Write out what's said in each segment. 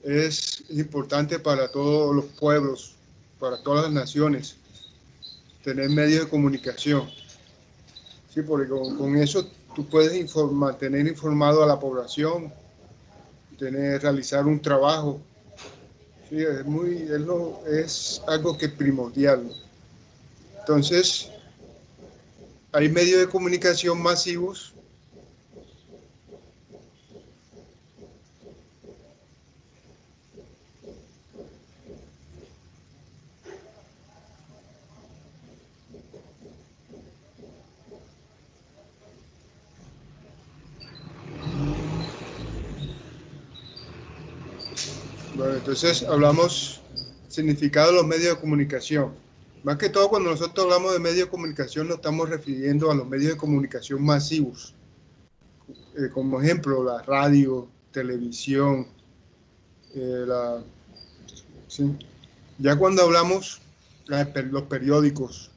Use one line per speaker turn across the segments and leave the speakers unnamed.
es importante para todos los pueblos, para todas las naciones, tener medios de comunicación. Sí, porque con eso tú puedes mantener informado a la población, realizar un trabajo. Sí, es algo que es primordial. Entonces, hay medios de comunicación masivos. Bueno, entonces hablamos significado de los medios de comunicación. Más que todo, cuando nosotros hablamos de medios de comunicación, nos estamos refiriendo a los medios de comunicación masivos. Como ejemplo, la radio, televisión, ¿sí? Ya cuando hablamos los periódicos,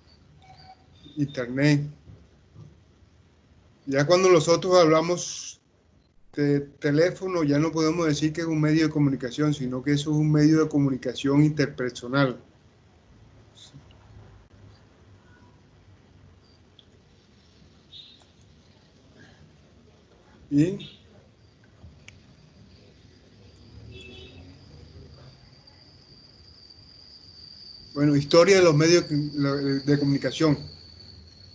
internet, ya cuando nosotros hablamos de teléfono, ya no podemos decir que es un medio de comunicación, sino que eso es un medio de comunicación interpersonal. Y bueno, historia de los medios de comunicación.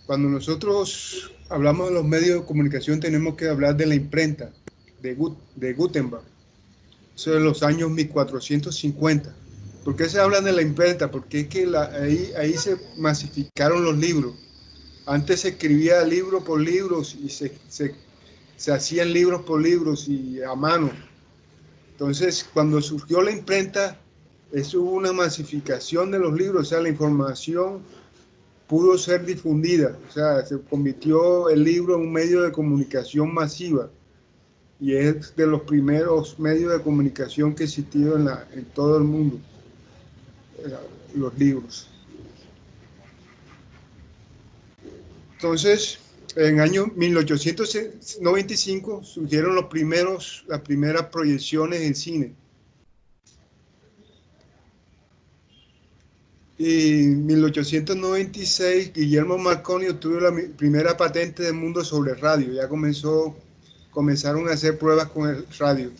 Cuando nosotros hablamos de los medios de comunicación, tenemos que hablar de la imprenta de Gutenberg. Eso de los años 1450. ¿Por qué se habla de la imprenta? Porque es que ahí se masificaron los libros. Antes se escribía libro por libro y se hacían libros por libros y a mano. Entonces, cuando surgió la imprenta, eso hubo una masificación de los libros, o sea, la información pudo ser difundida, o sea, se convirtió el libro en un medio de comunicación masiva y es de los primeros medios de comunicación que existieron en todo el mundo, los libros. Entonces, en el año 1895 surgieron las primeras proyecciones en cine. Y en 1896 Guillermo Marconi obtuvo la primera patente del mundo sobre radio. Ya comenzaron a hacer pruebas con el radio.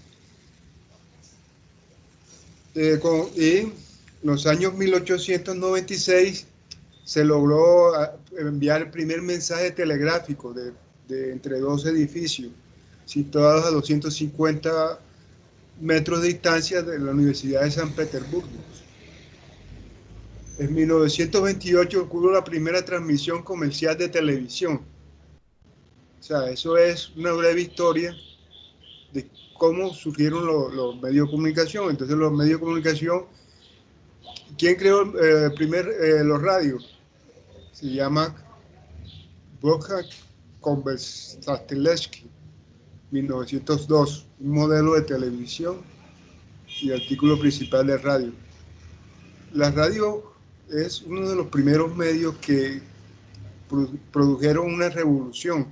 Y en los años 1896 se logró enviar el primer mensaje telegráfico de entre dos edificios, situados a 250 metros de distancia de la Universidad de San Petersburgo. En 1928 ocurrió la primera transmisión comercial de televisión. O sea, eso es una breve historia de cómo surgieron los medios de comunicación. Entonces, los medios de comunicación, ¿quién creó los radios? Se llama Wolfgang Konstantin, 1902, un modelo de televisión y artículo principal de radio. La radio es uno de los primeros medios que produjeron una revolución,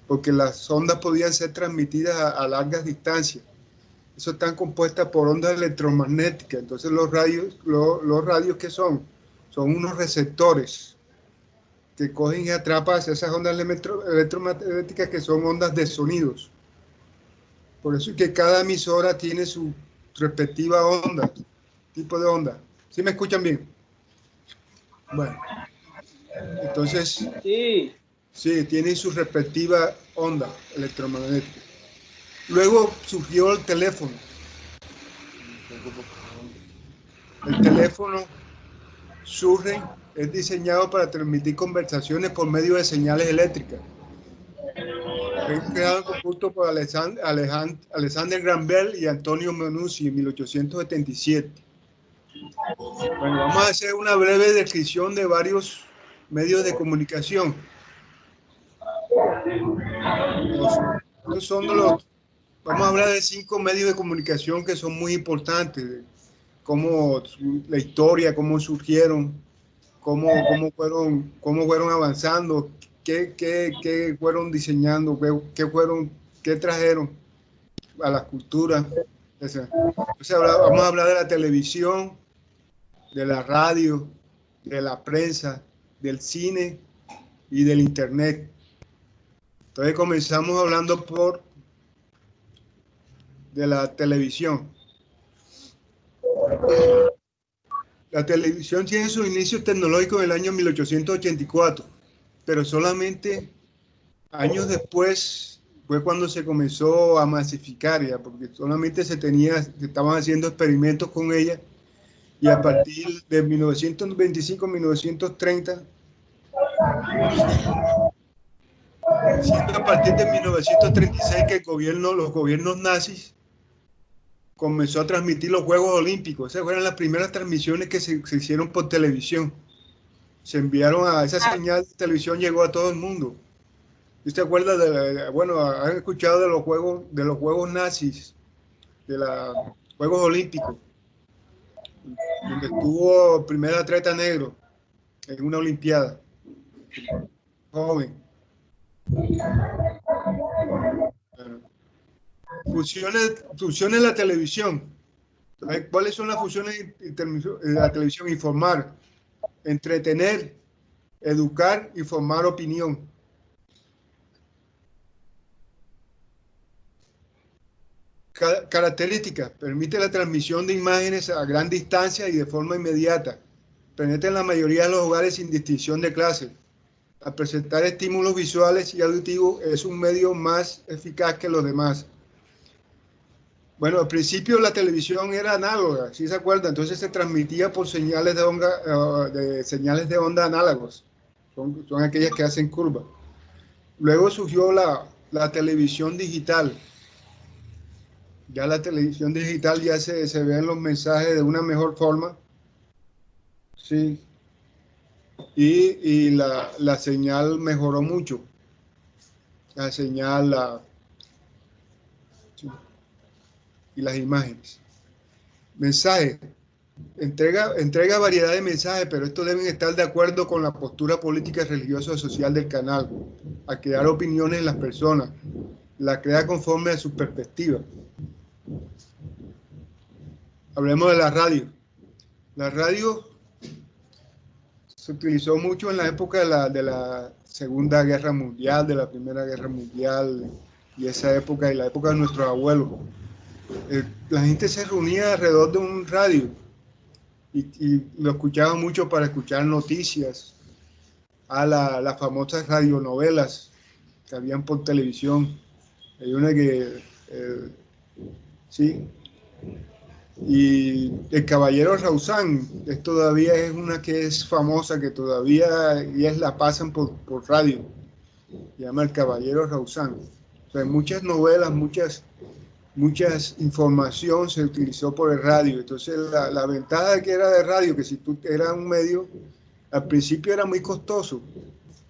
porque las ondas podían ser transmitidas a largas distancias. Eso están compuestas por ondas electromagnéticas. Entonces los radios ¿qué son? Son unos receptores que cogen y atrapan esas ondas electromagnéticas que son ondas de sonidos. Por eso es que cada emisora tiene su respectiva onda, tipo de onda. ¿Sí me escuchan bien? Bueno, entonces, sí, tiene su respectiva onda electromagnética. Luego surgió el teléfono. El teléfono es diseñado para transmitir conversaciones por medio de señales eléctricas. Fue creado en conjunto por Alexander Graham Bell y Antonio Menuzzi en 1877. Bueno, vamos a hacer una breve descripción de varios medios de comunicación. Vamos a hablar de 5 medios de comunicación que son muy importantes, como la historia, cómo surgieron, cómo fueron avanzando, qué fueron diseñando, qué trajeron. a la cultura. Entonces, vamos a hablar de la televisión, de la radio, de la prensa, del cine y del internet. Entonces comenzamos hablando de la televisión. La televisión tiene sus inicios tecnológicos en el año 1884, pero solamente años después fue cuando se comenzó a masificar ya, porque solamente se estaban haciendo experimentos con ella, y a partir de 1925-1930, siendo a partir de 1936 que los gobiernos nazis comenzó a transmitir los Juegos Olímpicos. Esas fueron las primeras transmisiones que se hicieron por televisión. Se enviaron a esa señal de televisión, llegó a todo el mundo. ¿Usted se acuerda bueno, han escuchado de los juegos nazis, de los Juegos Olímpicos, donde estuvo el primer atleta negro en una olimpiada, joven? Funciones de la televisión. ¿Cuáles son las funciones de la televisión? Informar, entretener, educar y formar opinión. Características: permite la transmisión de imágenes a gran distancia y de forma inmediata. Penetra en la mayoría de los hogares sin distinción de clase. Al presentar estímulos visuales y auditivos es un medio más eficaz que los demás. Bueno, al principio la televisión era análoga, ¿sí se acuerdan? Entonces se transmitía por señales de onda análogos. Son aquellas que hacen curva. Luego surgió la televisión digital. Ya la televisión digital ya se ven los mensajes de una mejor forma. Sí. Y la señal mejoró mucho. La señal sí, y las imágenes. Mensajes. Entrega variedad de mensajes, pero estos deben estar de acuerdo con la postura política, religiosa o social del canal, a crear opiniones en las personas, la crea conforme a su perspectiva. Hablemos de la radio. La radio se utilizó mucho en la época de la Segunda Guerra Mundial, de la Primera Guerra Mundial, y esa época, y la época de nuestros abuelos. La gente se reunía alrededor de un radio y lo escuchaba mucho para escuchar noticias, a las famosas radionovelas que habían por televisión. Hay una que, sí, y El Caballero Rausán, todavía es una que es famosa, que todavía ellas la pasan por radio, se llama El Caballero Rausán. O sea, muchas novelas, muchas información se utilizó por el radio. Entonces la ventaja que era de radio, que si tú eras un medio, al principio era muy costoso,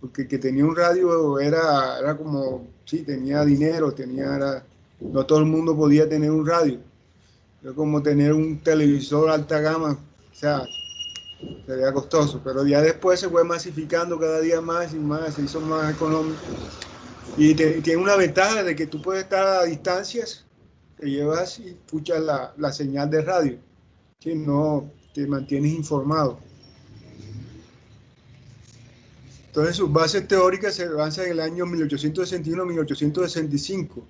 porque el que tenía un radio era como, sí, tenía dinero, no todo el mundo podía tener un radio. Era como tener un televisor alta gama, o sea, sería costoso, pero ya después se fue masificando cada día más y más, se hizo más económico. Y tiene una ventaja de que tú puedes estar a distancias, te llevas y escuchas la señal de radio, que no te mantienes informado. Entonces sus bases teóricas se avanzan en el año 1861-1865.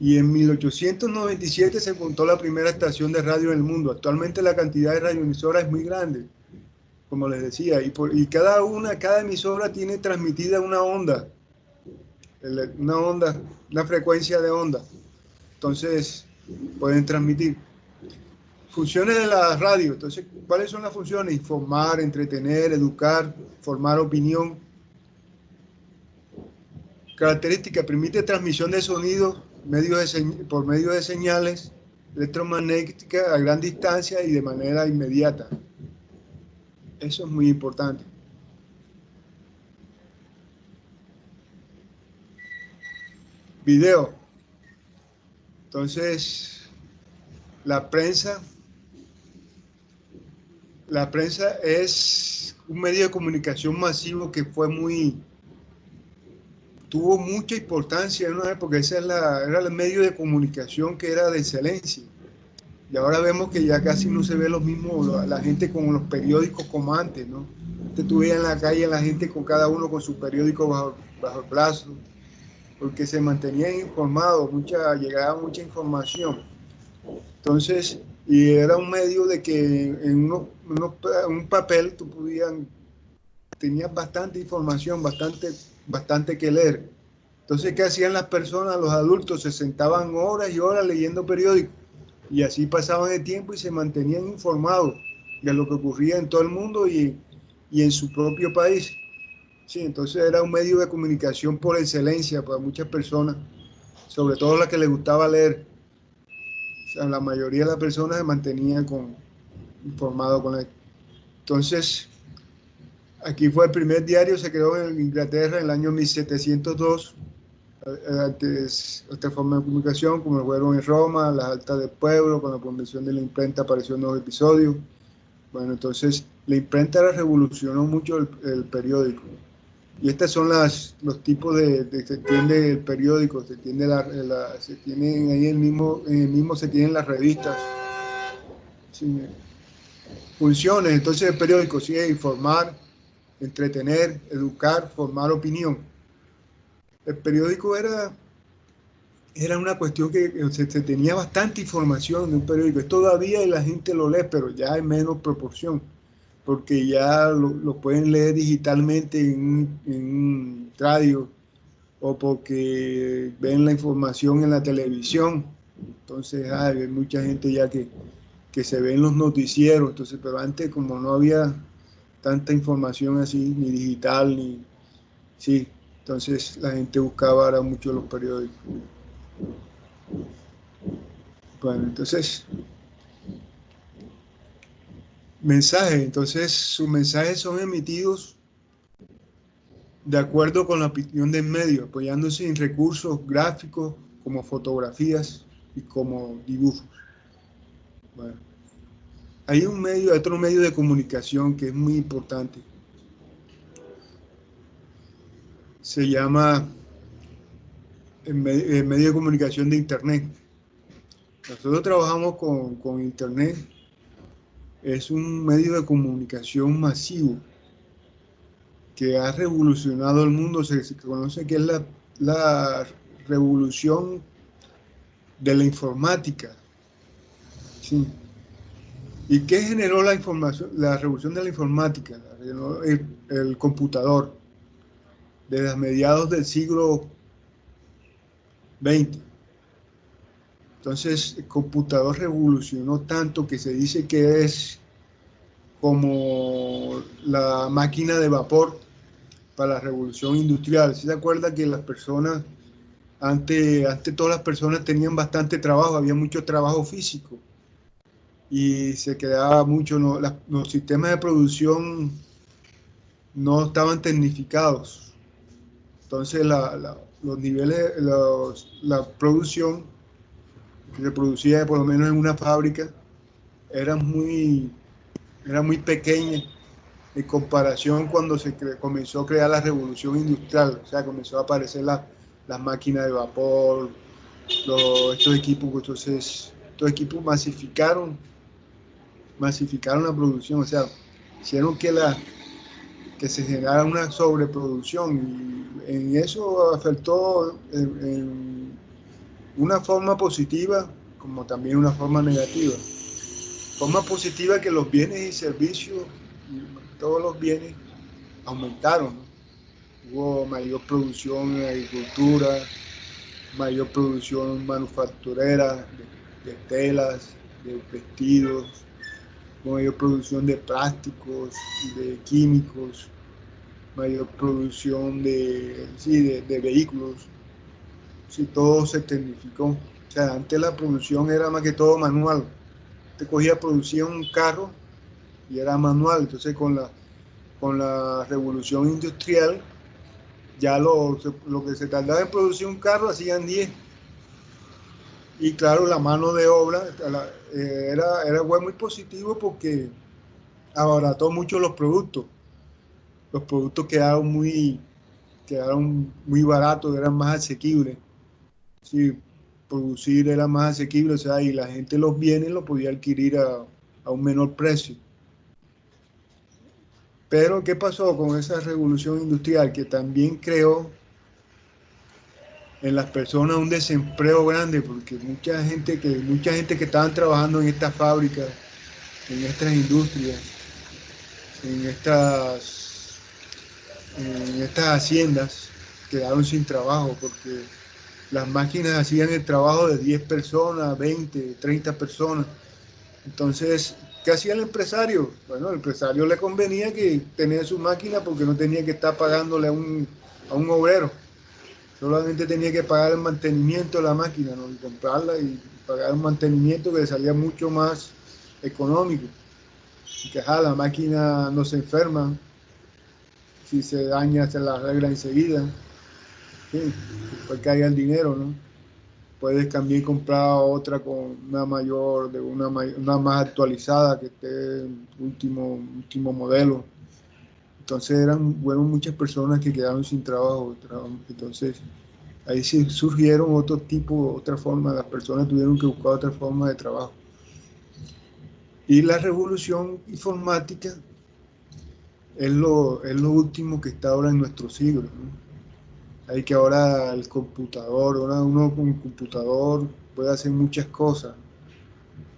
Y en 1897 se montó la primera estación de radio en el mundo. Actualmente la cantidad de radioemisoras es muy grande, como les decía, y cada emisora tiene transmitida una onda, una frecuencia de onda. Entonces pueden transmitir. Funciones de la radio. Entonces, ¿cuáles son las funciones? Informar, entretener, educar, formar opinión. Característica: permite transmisión de sonido por medio de señales electromagnéticas a gran distancia y de manera inmediata. Eso es muy importante. Video. Entonces, la prensa es un medio de comunicación masivo que fue muy tuvo mucha importancia en una época. Ese era el medio de comunicación que era de excelencia. Y ahora vemos que ya casi no se ve lo mismo, la gente con los periódicos como antes, ¿no? Antes tú veías en la calle la gente con cada uno con su periódico bajo el brazo, porque se mantenían informados, llegaba mucha información. Entonces, y era un medio de que en un papel tú tenías bastante información, bastante que leer. Entonces, ¿qué hacían las personas, los adultos? Se sentaban horas y horas leyendo periódicos y así pasaban el tiempo y se mantenían informados de lo que ocurría en todo el mundo y en su propio país. Sí, entonces era un medio de comunicación por excelencia para muchas personas, sobre todo las que les gustaba leer. O sea, la mayoría de las personas se mantenían informados con él. Entonces, aquí fue el primer diario, se creó en Inglaterra en el año 1702. Antes, otra forma de comunicación, como lo fueron en Roma, las altas del pueblo, con la convención de la imprenta apareció un nuevo episodio. Bueno, entonces la imprenta revolucionó mucho el periódico. Y estos son los tipos se tiene el periódico, se tienen ahí en el mismo se tienen las revistas. Sí, funciones, entonces el periódico sigue informar, entretener, educar, formar opinión. El periódico era una cuestión que se tenía bastante información de un periódico. Todavía la gente lo lee, pero ya en menos proporción, porque ya lo pueden leer digitalmente en un radio o porque ven la información en la televisión. Entonces hay mucha gente ya que se ve en los noticieros. Entonces, pero antes como no había tanta información así, ni digital, ni... Sí, entonces la gente buscaba ahora mucho los periódicos. Bueno, entonces, mensajes. Entonces, sus mensajes son emitidos de acuerdo con la opinión del medio, apoyándose en recursos gráficos como fotografías y como dibujos. Bueno, hay otro medio de comunicación que es muy importante. Se llama el medio de comunicación de Internet. Nosotros trabajamos con Internet. Es un medio de comunicación masivo que ha revolucionado el mundo. Se conoce que es la revolución de la informática. Sí. ¿Y qué generó la información, la revolución de la informática? El computador, desde mediados del siglo XX. Entonces, el computador revolucionó tanto que se dice que es como la máquina de vapor para la revolución industrial. ¿Sí se acuerda que las personas, antes todas las personas tenían bastante trabajo, había mucho trabajo físico y se quedaba mucho, los sistemas de producción no estaban tecnificados. Entonces los niveles, la producción que se producía por lo menos en una fábrica era muy pequeña en comparación cuando comenzó a crear la revolución industrial. O sea, comenzó a aparecer las máquinas de vapor, estos equipos. Entonces estos equipos masificaron la producción, o sea, hicieron que se generara una sobreproducción y en eso afectó en una forma positiva como también una forma negativa. Forma positiva que los bienes y servicios, todos los bienes aumentaron, ¿no? Hubo mayor producción en agricultura, mayor producción manufacturera de telas, de vestidos, mayor producción de plásticos, de químicos, mayor producción de vehículos. Sí, todo se tecnificó. O sea, antes la producción era más que todo manual. Te producía un carro y era manual. Entonces con la revolución industrial, ya lo que se tardaba en producir un carro hacían 10. Y claro, la mano de obra era muy positivo porque abarató mucho los productos. Los productos quedaron muy baratos, eran más asequibles. Sí, producir era más asequible, o sea, y la gente los bienes los podía adquirir a un menor precio. Pero, ¿qué pasó con esa revolución industrial? Que también creó en las personas un desempleo grande, porque mucha gente que estaban trabajando en estas fábricas, en estas industrias, en estas, en estas haciendas, quedaron sin trabajo, porque las máquinas hacían el trabajo de 10 personas, 20, 30 personas. Entonces, ¿qué hacía el empresario? Bueno, al empresario le convenía que tenía su máquina porque no tenía que estar pagándole a un obrero. Solamente tenía que pagar el mantenimiento de la máquina, ¿no? Y comprarla y pagar un mantenimiento que le salía mucho más económico. Y que la máquina no se enferma, si se daña se la arregla enseguida, sí, porque haya el dinero, ¿no? Puedes también comprar otra con una mayor, una más actualizada que esté último modelo. Entonces bueno, muchas personas que quedaron sin trabajo. Entonces ahí sí surgieron otro tipo, otra forma, las personas tuvieron que buscar otra forma de trabajo. Y la revolución informática es lo último que está ahora en nuestro siglo, ¿no? Hay que ahora el computador, ahora uno con un computador puede hacer muchas cosas.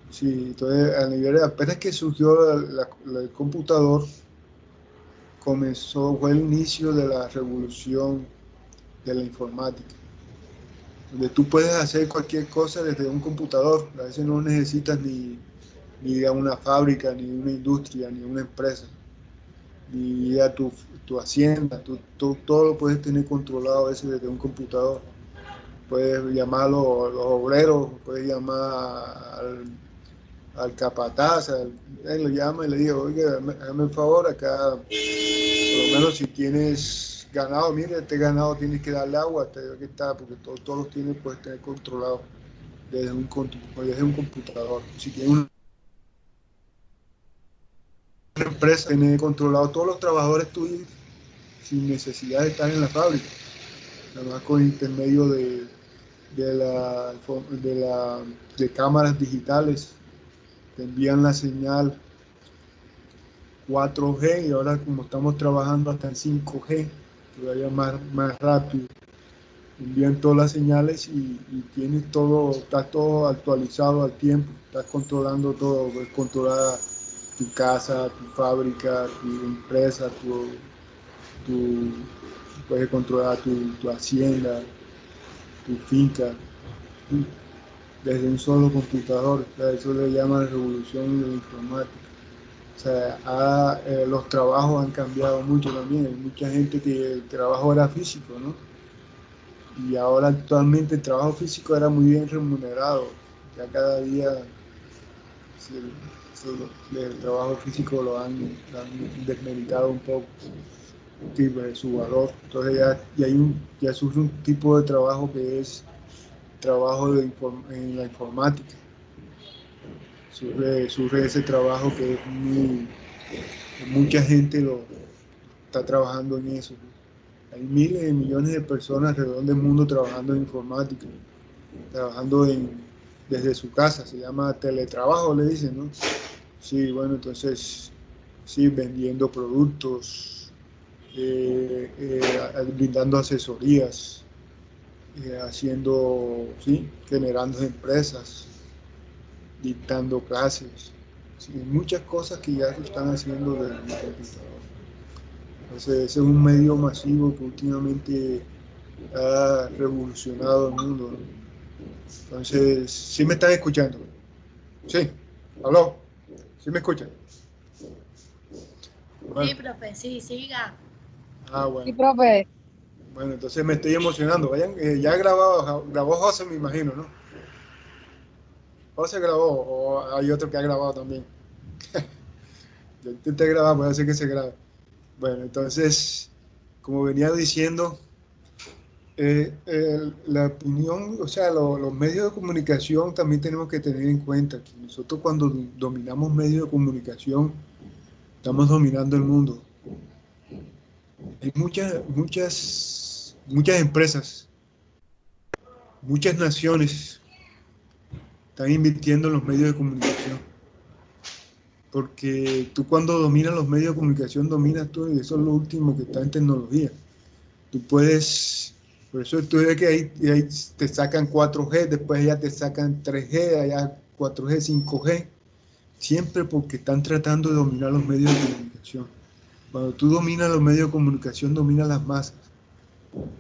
Sí, entonces a nivel, apenas que surgió el computador, fue el inicio de la revolución de la informática, donde tú puedes hacer cualquier cosa desde un computador. A veces no necesitas ni ir a una fábrica, ni una industria, ni una empresa, ni ir a tu hacienda. Todo lo puedes tener controlado a veces desde un computador. Puedes llamar a los obreros, puedes llamar al capataz, él lo llama y le digo, oiga, dame un favor, acá, por lo menos si tienes ganado, mire, este ganado tienes que darle agua, aquí está, porque todos los tienes, puedes tener controlado desde un computador. Si tienes una empresa, tienes controlado todos los trabajadores tuyos sin necesidad de estar en la fábrica, nada más con intermedio de, la, de, la, de cámaras digitales, te envían la señal 4G y ahora como estamos trabajando hasta en 5G, todavía más rápido, envían todas las señales y tienes todo, está todo actualizado al tiempo, estás controlando todo, puedes controlar tu casa, tu fábrica, tu empresa, tu puedes controlar tu hacienda, tu finca, desde un solo computador. O sea, eso le llaman revolución de la informática. O sea, los trabajos han cambiado mucho también. Hay mucha gente que el trabajo era físico, ¿no? Y ahora actualmente el trabajo físico era muy bien remunerado. Ya cada día el trabajo físico lo han desmeritado un poco, su valor. Entonces ya surge un tipo de trabajo que es trabajo en la informática. Surge ese trabajo que es mucha gente lo está trabajando en eso. Hay miles de millones de personas alrededor del mundo trabajando en informática, trabajando desde su casa, se llama teletrabajo, le dicen, ¿no? Sí, bueno, entonces, sí, vendiendo productos, brindando asesorías, sí, generando empresas, dictando clases, sí, muchas cosas que ya se están haciendo desde el computador. Entonces, ese es un medio masivo que últimamente ha revolucionado el mundo, ¿no? Entonces, ¿sí me están escuchando? Sí, ¿aló? ¿Sí me escuchan? Bueno.
Sí, profe, sí, siga.
Bueno.
Sí, profe.
Bueno, entonces me estoy emocionando. Vayan, ya grabó José, me imagino, ¿no? José grabó, o hay otro que ha grabado también. Yo intenté grabar, puede ser que se grabe. Bueno, entonces, como venía diciendo, la opinión, o sea, los medios de comunicación también tenemos que tener en cuenta que nosotros cuando dominamos medios de comunicación, estamos dominando el mundo. Hay muchas muchas empresas, muchas naciones están invirtiendo en los medios de comunicación. Porque tú cuando dominas los medios de comunicación, dominas todo y eso es lo último que está en tecnología. Tú puedes, por eso tú ves que ahí te sacan 4G, después ya te sacan 3G, allá 4G, 5G, siempre porque están tratando de dominar los medios de comunicación. Cuando tú dominas los medios de comunicación, dominas las masas,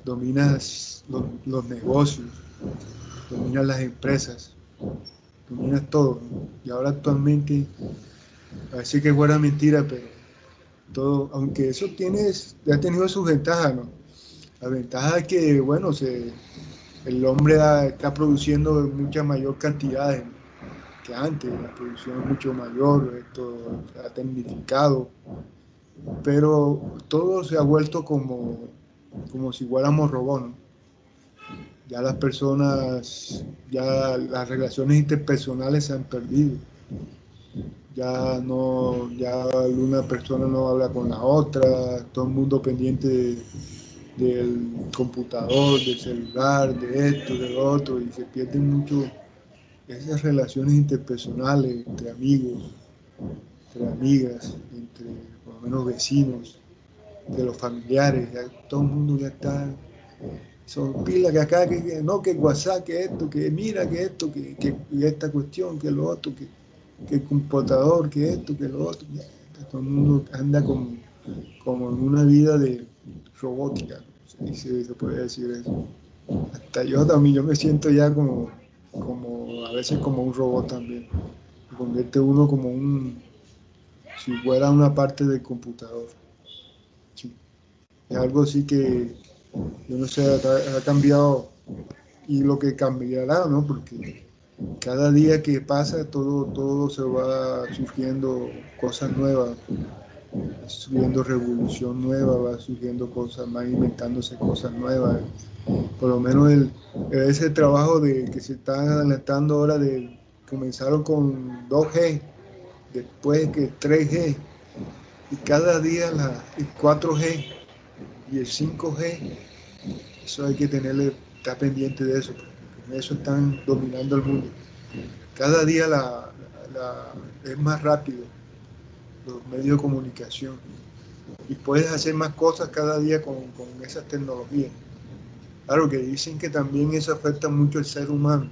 dominas los negocios, dominas las empresas, dominas todo, ¿no? Y ahora actualmente, parece que fuera mentira, pero todo, aunque eso ha tenido sus ventajas, ¿no? La ventaja es que, bueno, el hombre está produciendo mucha mayor cantidad que antes, la producción es mucho mayor, esto se ha tecnificado, pero todo se ha vuelto como si fuéramos robots, ¿no? Ya las personas, ya las relaciones interpersonales se han perdido. Ya no, ya una persona no habla con la otra, todo el mundo pendiente del computador, del celular, de esto, de lo otro, y se pierden mucho esas relaciones interpersonales entre amigos, entre amigas, entre por lo menos vecinos, de los familiares, ya todo el mundo ya está, son pilas que acá, no, que WhatsApp, que esto, que mira, que esto, que esta cuestión, que lo otro, que el computador, que esto, que lo otro, ya, todo el mundo anda como en una vida de robótica, ¿no? Si se puede decir eso. Hasta yo también, yo me siento ya como a veces como un robot también. Se convierte uno como si fuera una parte del computador. Sí. Es algo así que, yo no sé, ha cambiado y lo que cambiará, ¿no? Porque cada día que pasa todo se va surgiendo cosas nuevas, va surgiendo revolución nueva, va surgiendo cosas, van inventándose cosas nuevas. Por lo menos ese trabajo que se está adelantando ahora comenzaron con 2G, después que 3G, y cada día el 4G y el 5G, eso hay que estar pendiente de eso, porque con eso están dominando el mundo. Cada día es más rápido los medios de comunicación y puedes hacer más cosas cada día con esas tecnologías. Claro que dicen que también eso afecta mucho al ser humano,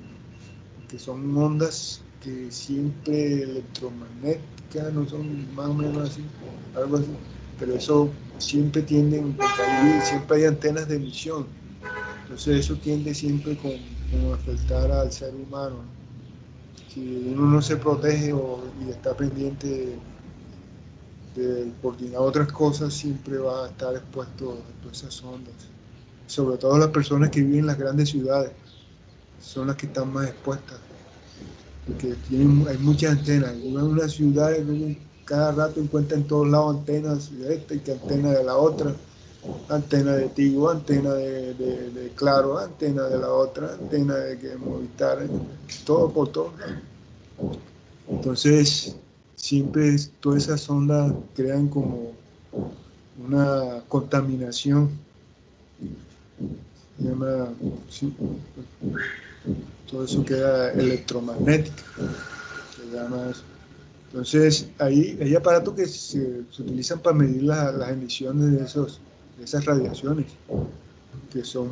que son ondas que siempre electromagnéticas, no son más o menos así, algo así, pero eso siempre tienden, porque ahí siempre hay antenas de emisión, entonces eso tiende siempre como a afectar al ser humano. Si uno no se protege y está pendiente de coordinar otras cosas, siempre va a estar expuesto a todas esas ondas. Sobre todo las personas que viven en las grandes ciudades son las que están más expuestas, porque hay muchas antenas. Uno en una ciudad, cada rato encuentra en todos lados antenas de esta y que antena de la otra, antena de Tigo, antena de Claro, antena de la otra, antena de que Movistar, todo por todos lados. Entonces, siempre todas esas ondas crean como una contaminación, se llama, sí, todo eso queda electromagnético, se llama eso. Entonces, hay aparatos que se utilizan para medir las emisiones de esas radiaciones, que son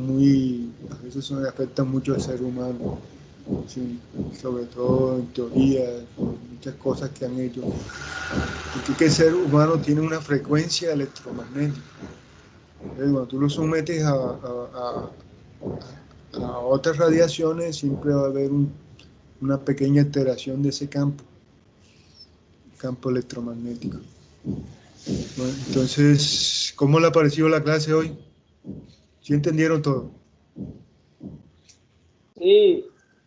a veces afectan mucho al ser humano, sí, sobre todo en teoría, por muchas cosas que han hecho. Porque el ser humano tiene una frecuencia electromagnética. Cuando tú lo sometes a otras radiaciones, siempre va a haber una pequeña alteración de ese campo electromagnético. Bueno, entonces, ¿cómo le ha parecido la clase hoy? ¿Sí entendieron todo?
Sí,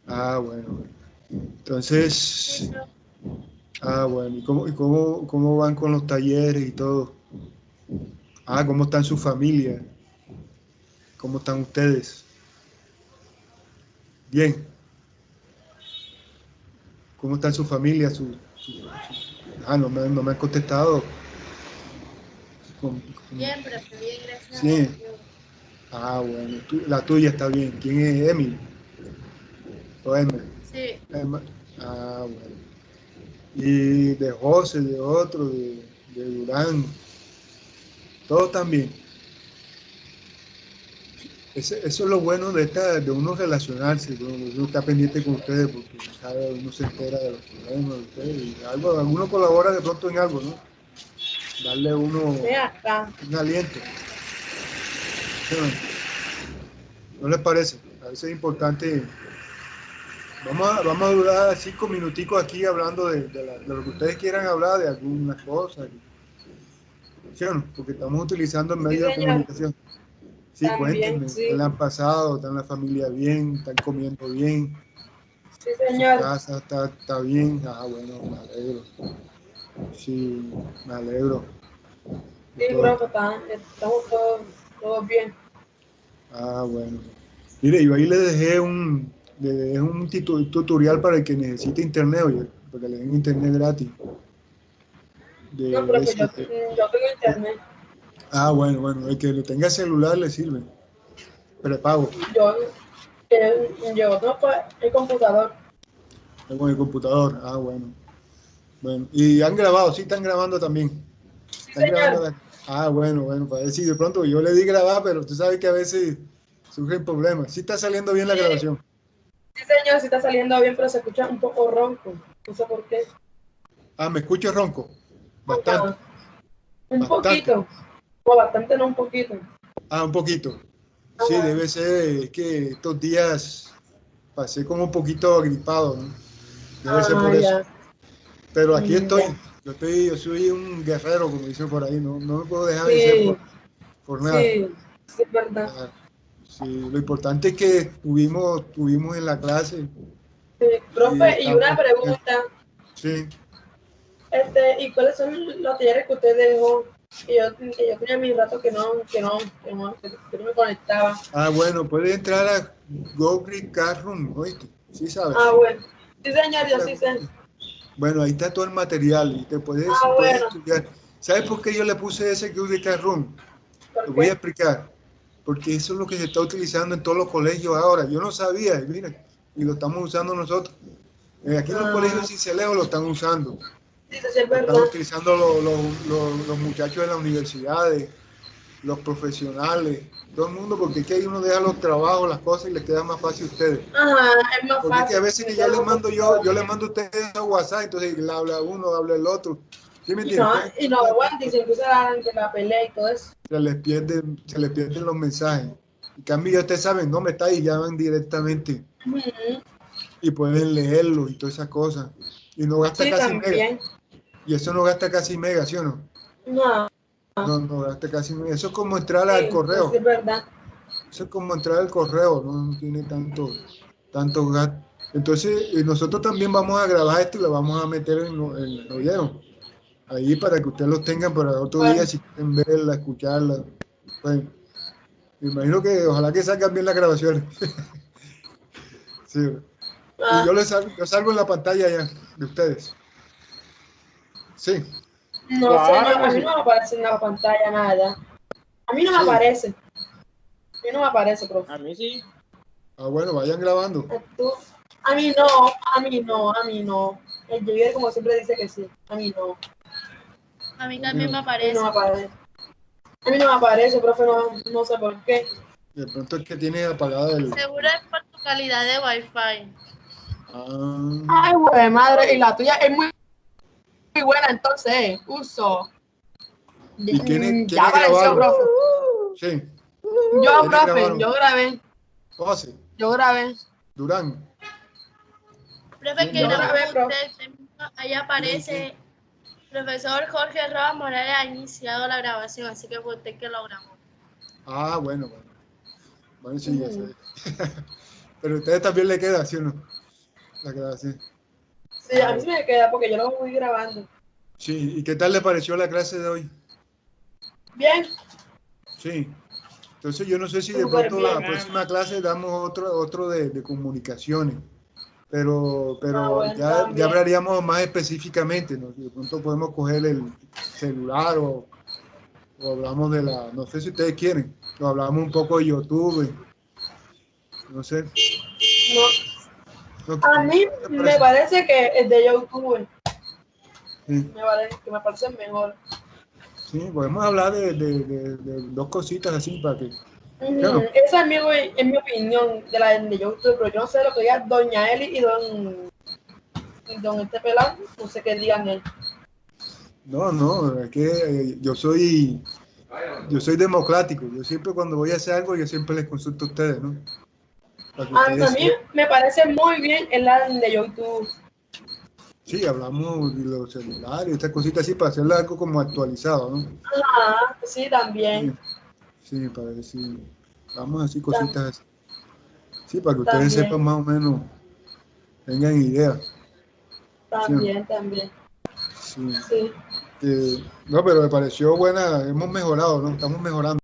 Ah, bueno. Entonces, bueno, ¿y cómo van con los talleres y todo? Ah, ¿cómo están sus familias? ¿Cómo están ustedes? Bien. ¿Cómo están sus familias? No me han contestado.
Bien, profe, bien, gracias a
Sí,
Dios.
Ah, bueno, la tuya está bien. ¿Quién es Emily? ¿O Emily?
Sí.
Ah, bueno. Y de José, de otro, de Durán, todos también. Eso es lo bueno de uno relacionarse, ¿no? Uno está pendiente con ustedes porque sabe, uno se entera de los problemas de ustedes y algo, uno colabora de pronto en algo, ¿no? Darle a uno
Ve acá.
un aliento. ¿No les parece? A veces es importante. Vamos a durar 5 minuticos aquí hablando de lo que ustedes quieran hablar, de algunas cosas, ¿sí o no? Porque estamos utilizando el
Sí,
medio de
señor.
comunicación. Sí,
También,
cuéntenme, ¿qué
sí.
le han pasado? ¿Están la familia bien? ¿Están comiendo bien?
Sí,
¿Su
señor.
casa está bien? Ah, bueno, me alegro. Sí, me alegro. Que
Sí,
todo
profe,
está.
estamos todos bien.
Ah, bueno. Mire, yo ahí le dejé un tutorial para el que necesite internet, oye, para que le den internet gratis.
No,
De
profe,
ese,
yo tengo internet.
ah, bueno, bueno, el que lo tenga celular le sirve. Prepago,
Yo, yo tengo el computador.
con el computador. Ah, bueno. Bueno, y han grabado, sí están grabando también.
Sí,
Están grabando
señor.
Ah, bueno, bueno, para ver si de pronto yo le di grabar, pero tú sabes que a veces surgen problemas. Sí está saliendo bien la
Sí,
grabación.
sí, señor, sí está saliendo bien, pero se escucha un poco ronco. No sé por qué.
Ah, me escucho ronco. Bastante,
Ajá. Un
bastante.
poquito. O bastante, no un poquito.
Ah, un poquito. Sí,
Ajá.
debe ser, es que estos días pasé como un poquito agripado, ¿no? Debe ser
Ah,
por eso.
ya.
Pero aquí
Ya.
estoy. Yo soy un guerrero, como dicen por ahí, no, no me puedo dejar vencer
Sí,
por nada.
sí, sí, es verdad.
Ah, sí, lo importante es que tuvimos en la clase
Sí,
y
profe, y una
estamos,
pregunta.
sí.
¿Y cuáles son los talleres que usted dejó? Que yo tenía mi rato que no me conectaba.
Ah, bueno, puedes entrar a Google Classroom, ¿oíste? Sí,
Ah,
sabes.
bueno. Sí, señor, yo
Entra a
sí sé.
Google. Bueno, ahí está todo el material y
Ah,
puedes
bueno.
estudiar. ¿Sabes por qué yo le puse ese Google Classroom? Te
¿Por
voy a
qué?
explicar. Porque eso es lo que se está utilizando en todos los colegios ahora. Yo no sabía, y mira, y lo estamos usando nosotros. Aquí en los
Ah,
colegios Cincelejo lo están usando.
sí, eso sí es
Lo están
verdad.
utilizando los muchachos de las universidades, los profesionales, todo el mundo, porque es que ahí uno deja los trabajos, las cosas y les queda más fácil a ustedes.
Ajá, es más
Porque es que a
fácil.
veces que
Ya lo
yo
computador.
les mando a ustedes a WhatsApp, entonces le habla uno, habla el otro. ¿Sí me
Y no,
entiendes? Entonces,
y no aguanta, y se empieza que la pelea y todo eso.
se les pierden los mensajes. En cambio, ya ustedes saben, no me está y llaman directamente
Ujú.
y pueden leerlo y todas esas cosas. Y no gasta
Sí,
casi mega.
también.
Y eso no gasta casi mega, ¿sí o no?
No,
No, no gasta casi mega. Eso es como entrar al
sí, eso sí
correo.
es verdad.
Eso es como entrar al correo, no tiene tanto gasto. Entonces, nosotros también vamos a grabar esto y lo vamos a meter ¿lo oyeron? Ahí para que ustedes los tengan para otro día
Bueno,
si quieren verla, escucharla. Bueno, me imagino que ojalá que salgan bien las grabaciones. Sí. Y
ah,
yo salgo en la pantalla ya de ustedes. Sí,
no sé, no,
Claro
a
que
mí
sí.
no me aparece en la pantalla nada. A mí no me
sí.
aparece. A mí no me aparece, profe.
A mí sí.
Ah, bueno, vayan grabando.
Tú- A mí no, a mí no, a mí no. El Javier como siempre dice que sí. A mí no. A A
A
mí
mí
también
no.
me aparece. No me aparece. A mí no me aparece, profe, no sé por qué.
De pronto es que tiene apagada el...
Seguro es por tu calidad de wifi.
Ah,
Ay, güey, madre, y la tuya es muy buena, entonces, uso.
¿y quién
Ya
es
apareció,
grabaron?
profe.
Sí,
Yo,
¿quiénes
profe,
grabaron?
yo grabé,
José,
yo grabé.
Durán.
Profe,
¿Quién
que
más?
grabé, profe. ahí
¿Quién?
aparece, profesor Jorge Roa Morales ha iniciado la grabación, así que fue usted que lo grabó.
Ah, bueno, bueno. Bueno, sí, ya
Ujú.
sé. Pero a ustedes también le queda, ¿sí o no? La grabación.
Sí,
Ah,
a mí sí
bueno.
me queda porque yo lo voy grabando.
Sí, ¿y qué tal le pareció la clase de hoy?
Bien,
Sí. Entonces yo no sé si de
súper
pronto la
bien.
próxima
Bacano.
clase damos otro de comunicaciones,
Ah,
pero
bueno,
ya
también.
hablaríamos más específicamente, ¿no? Si de pronto podemos coger el celular O hablamos de la, no sé si ustedes quieren, o hablamos un poco de YouTube, no sé.
No, a mí
¿Qué te
me
parece?
parece que el de YouTube
Sí,
me parece mejor.
sí, podemos hablar de dos cositas así para que, claro,
Esa es mi opinión de la de YouTube, pero yo no sé lo que diga Doña Eli y don este pelado, no sé qué digan él.
no, es que yo soy democrático, yo siempre cuando voy a hacer algo, yo siempre les consulto a ustedes, ¿no? Para que
A
ustedes
mí
sepan.
me parece muy bien el de YouTube.
Sí, hablamos de los celulares, estas cositas así, para hacerlo algo como actualizado, ¿no?
Ajá, sí, también,
Sí, sí, para decir, vamos así,
tam-
cositas así. Sí, para que ustedes
también,
sepan más o menos, tengan idea. Sí,
también.
sí.
Sí.
No, pero me pareció buena, hemos mejorado, ¿no? Estamos mejorando.